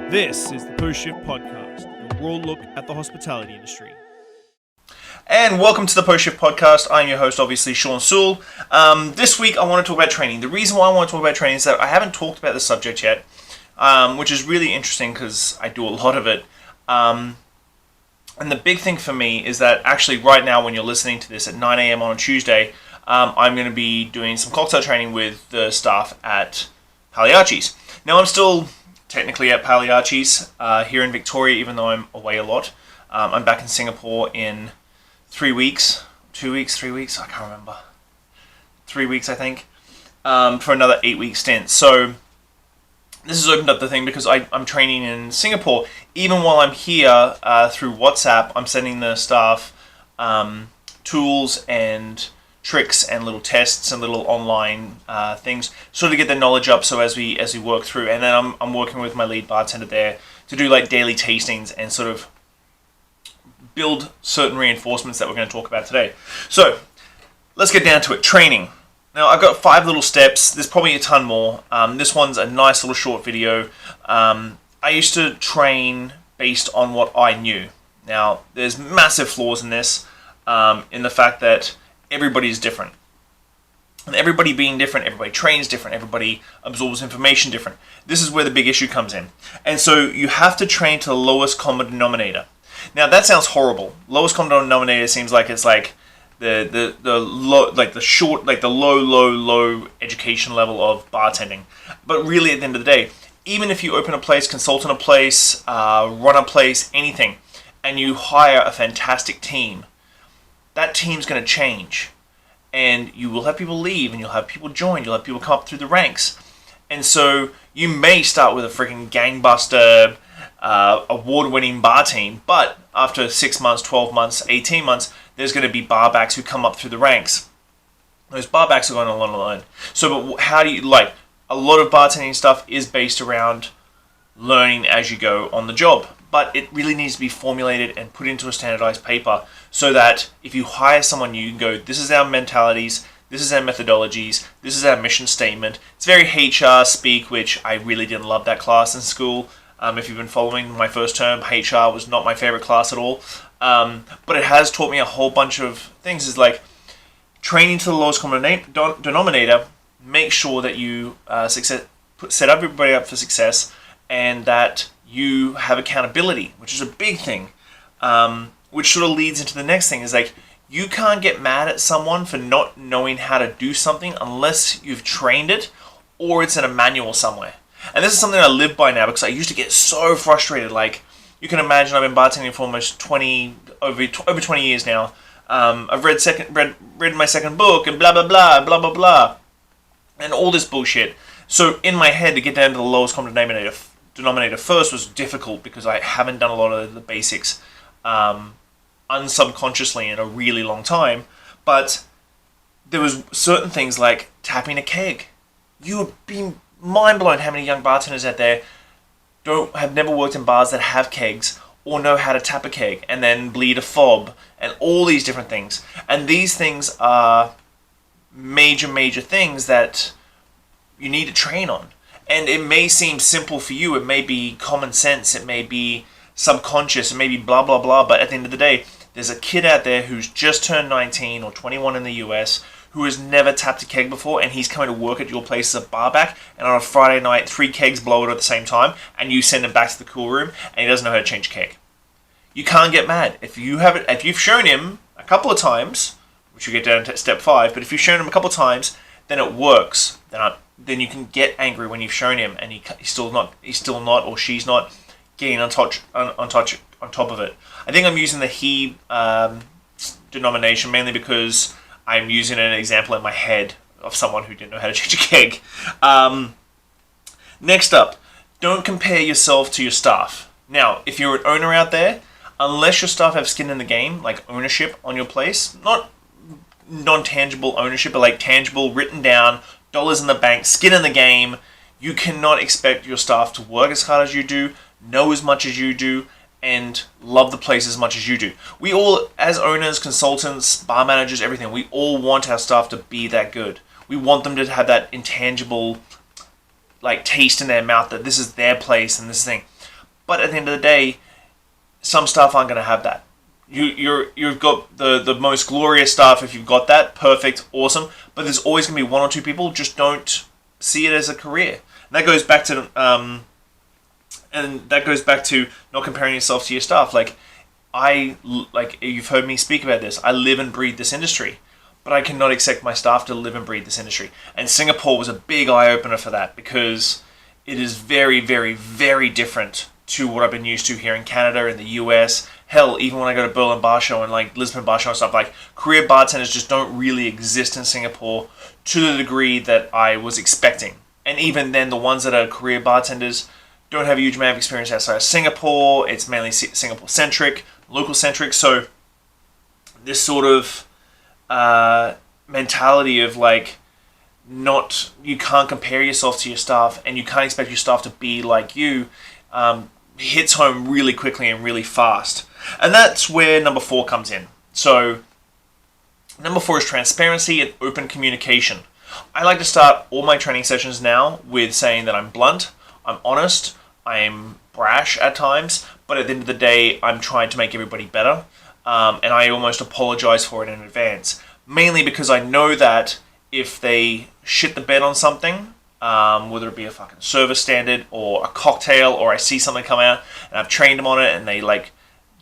This is the Post Shift Podcast, a raw look at the hospitality industry. And welcome to the Post Shift Podcast. I'm your host, obviously, Shawn Soole. This week, I want to talk about training. The reason why I want to talk about training is that I haven't talked about the subject yet, which is really interesting because I do a lot of it. And the big thing for me is that actually right now, when you're listening to this at 9 a.m. on a Tuesday, I'm going to be doing some cocktail training with the staff at Pagliacci's. Now, I'm still technically at Pagliacci's here in Victoria, even though I'm away a lot. I'm back in Singapore in 3 weeks, 2 weeks, 3 weeks, I can't remember. 3 weeks, I think, for another 8-week stint. So this has opened up the thing because I'm training in Singapore. Even while I'm here through WhatsApp, I'm sending the staff tools and tricks and little tests and little online things, sort of get their knowledge up. So as we work through, and then I'm working with my lead bartender there to do like daily tastings and sort of build certain reinforcements that we're going to talk about today. So let's get down to it. Training. Now I've got 5 little steps. There's probably a ton more. This one's a nice little short video. I used to train based on what I knew. Now there's massive flaws in this, in the fact that everybody's different. And everybody being different, everybody trains different, everybody absorbs information different. This is where the big issue comes in. And so you have to train to the lowest common denominator. Now that sounds horrible. Lowest common denominator seems like it's like the low, like the short, like the low education level of bartending. But really, at the end of the day, even if you open a place, consult on a place, run a place, anything, and you hire a fantastic team, that team's going to change, and you will have people leave, and you'll have people join, you'll have people come up through the ranks, and so you may start with a freaking gangbuster, award-winning bar team, but after 6 months, 12 months, 18 months, there's going to be barbacks who come up through the ranks. Those barbacks are going to learn alone. So, but how do you, like, a lot of bartending stuff is based around learning as you go on the job, but it really needs to be formulated and put into a standardized paper so that if you hire someone, you can go, this is our mentalities, this is our methodologies, this is our mission statement. It's very HR speak, which I really didn't love that class in school. If you've been following my first term, HR was not my favorite class at all. But it has taught me a whole bunch of things. It's like training to the lowest common denominator. Make sure that you set everybody up for success, and that you have accountability, which is a big thing. Which sort of leads into the next thing, is like, you can't get mad at someone for not knowing how to do something unless you've trained it or it's in a manual somewhere. And this is something I live by now, because I used to get so frustrated. Like, you can imagine, I've been bartending for almost over 20 years now. I've read my second book and blah blah blah blah blah blah, and all this bullshit. So in my head, to get down to the lowest common denominator first was difficult, because I haven't done a lot of the basics unsubconsciously in a really long time. But there was certain things like tapping a keg. You would be mind blown how many young bartenders out there have never worked in bars that have kegs, or know how to tap a keg and then bleed a fob and all these different things. And these things are major things that you need to train on. And it may seem simple for you, it may be common sense, it may be subconscious, it may be blah blah blah, but at the end of the day, there's a kid out there who's just turned 19 or 21 in the US who has never tapped a keg before, and he's coming to work at your place as a barback, and on a Friday night, 3 kegs blow it at the same time, and you send him back to the cool room, and he doesn't know how to change a keg. You can't get mad. If you've shown him a couple of times, which you get down to step 5, but if you've shown him a couple of times, then it works. Then you can get angry when you've shown him, and he's still not, or she's not getting on top of it. I think I'm using the he denomination mainly because I'm using an example in my head of someone who didn't know how to change a keg. Next up, don't compare yourself to your staff. Now, if you're an owner out there, unless your staff have skin in the game, like ownership on your place, not non-tangible ownership, but like tangible, written down, dollars in the bank, skin in the game, you cannot expect your staff to work as hard as you do, know as much as you do, and love the place as much as you do. We all, as owners, consultants, bar managers, everything, we all want our staff to be that good. We want them to have that intangible, like, taste in their mouth that this is their place and this thing. But at the end of the day, some staff aren't going to have that. You've got the most glorious staff. If you've got that, perfect, awesome. But there's always going to be one or two people who just don't see it as a career. And that goes back to not comparing yourself to your staff. Like you've heard me speak about this. I live and breathe this industry, but I cannot expect my staff to live and breathe this industry. And Singapore was a big eye opener for that, because it is very, very, very different to what I've been used to here in Canada, in the US. Hell, even when I go to Berlin Bar Show and like Lisbon Bar Show and stuff, like career bartenders just don't really exist in Singapore to the degree that I was expecting. And even then, the ones that are career bartenders don't have a huge amount of experience outside of Singapore. It's mainly Singapore-centric, local-centric. So this sort of mentality of like, you can't compare yourself to your staff, and you can't expect your staff to be like you, hits home really quickly and really fast. And that's where number 4 comes in. So number 4 is transparency and open communication. I like to start all my training sessions now with saying that I'm blunt, I'm honest, I'm brash at times, but at the end of the day, I'm trying to make everybody better. And I almost apologize for it in advance. Mainly because I know that if they shit the bed on something, whether it be a fucking service standard or a cocktail, or I see something come out and I've trained them on it and they like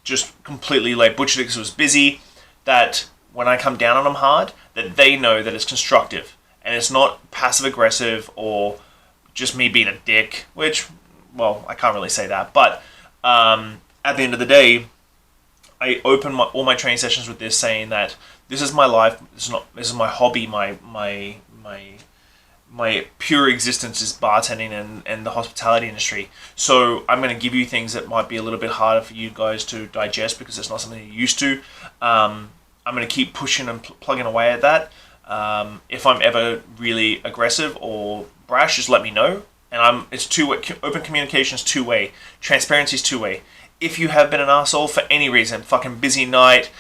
just completely like butchered it because it was busy, that when I come down on them hard, that they know that it's constructive and it's not passive aggressive or just me being a dick, which, well, I can't really say that, but at the end of the day, I open all my training sessions with this, saying that this is my life, this is my hobby, my pure existence is bartending and the hospitality industry. So I'm going to give you things that might be a little bit harder for you guys to digest because it's not something you're used to. I'm going to keep pushing and plugging away at that. If I'm ever really aggressive or brash, just let me know. And it's two-way. Open communication is two-way. Transparency is two-way. If you have been an asshole for any reason, fucking busy night,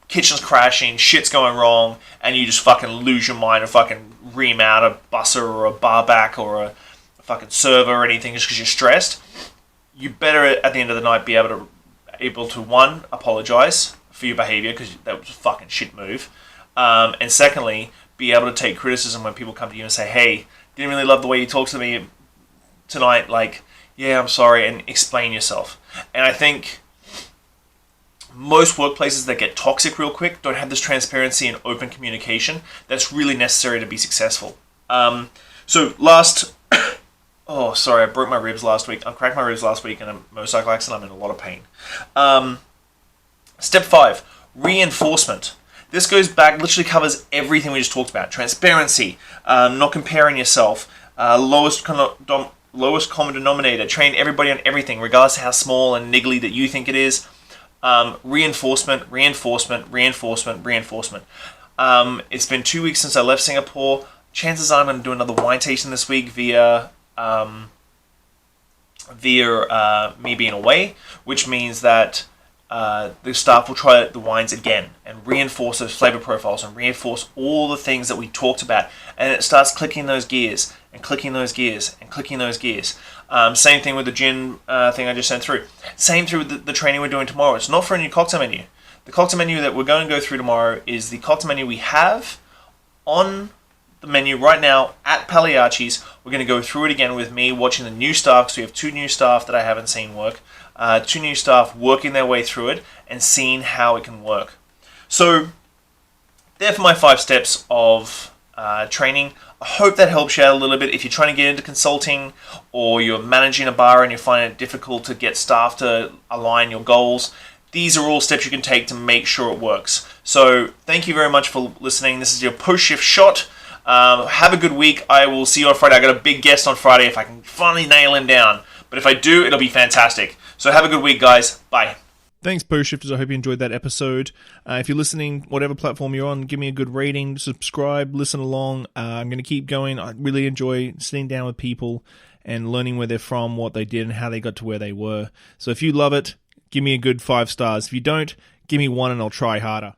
kitchen's crashing, shit's going wrong, and you just fucking lose your mind and fucking ream out a busser or a barback or a fucking server or anything just because you're stressed, you better at the end of the night be able to one, apologize for your behavior because that was a fucking shit move, and secondly, be able to take criticism when people come to you and say, hey, didn't really love the way you talked to me tonight, like, yeah, I'm sorry, and explain yourself. And I think most workplaces that get toxic real quick don't have this transparency and open communication that's really necessary to be successful. So last... oh, sorry, I broke my ribs last week. I cracked my ribs last week in a motorcycle accident. I'm in a lot of pain. Step 5, reinforcement. This goes back, literally covers everything we just talked about. Transparency, not comparing yourself, lowest common denominator, train everybody on everything, regardless of how small and niggly that you think it is. Reinforcement. It's been 2 weeks since I left Singapore. Chances are I'm going to do another wine tasting this week via me being away, which means that the staff will try the wines again and reinforce those flavor profiles and reinforce all the things that we talked about, and it starts clicking those gears and clicking those gears and clicking those gears. Same thing with the gin thing I just sent through. Same through the training we're doing tomorrow. It's not for a new cocktail menu. The cocktail menu that we're going to go through tomorrow is the cocktail menu we have on the menu right now at Pagliacci's. We're going to go through it again with me watching the new staff, because we have 2 new staff that I haven't seen work. 2 new staff working their way through it and seeing how it can work. So, there for my 5 steps of training. I hope that helps you out a little bit if you're trying to get into consulting or you're managing a bar and you're finding it difficult to get staff to align your goals. These are all steps you can take to make sure it works. So, thank you very much for listening. This is your post-shift shot. Have a good week. I will see you on Friday. I got a big guest on Friday if I can finally nail him down. But if I do, it'll be fantastic. So have a good week, guys. Bye. Thanks, Post Shifters. I hope you enjoyed that episode. If you're listening, whatever platform you're on, give me a good rating, subscribe, listen along. I'm going to keep going. I really enjoy sitting down with people and learning where they're from, what they did, and how they got to where they were. So if you love it, give me a good 5 stars. If you don't, give me 1 and I'll try harder.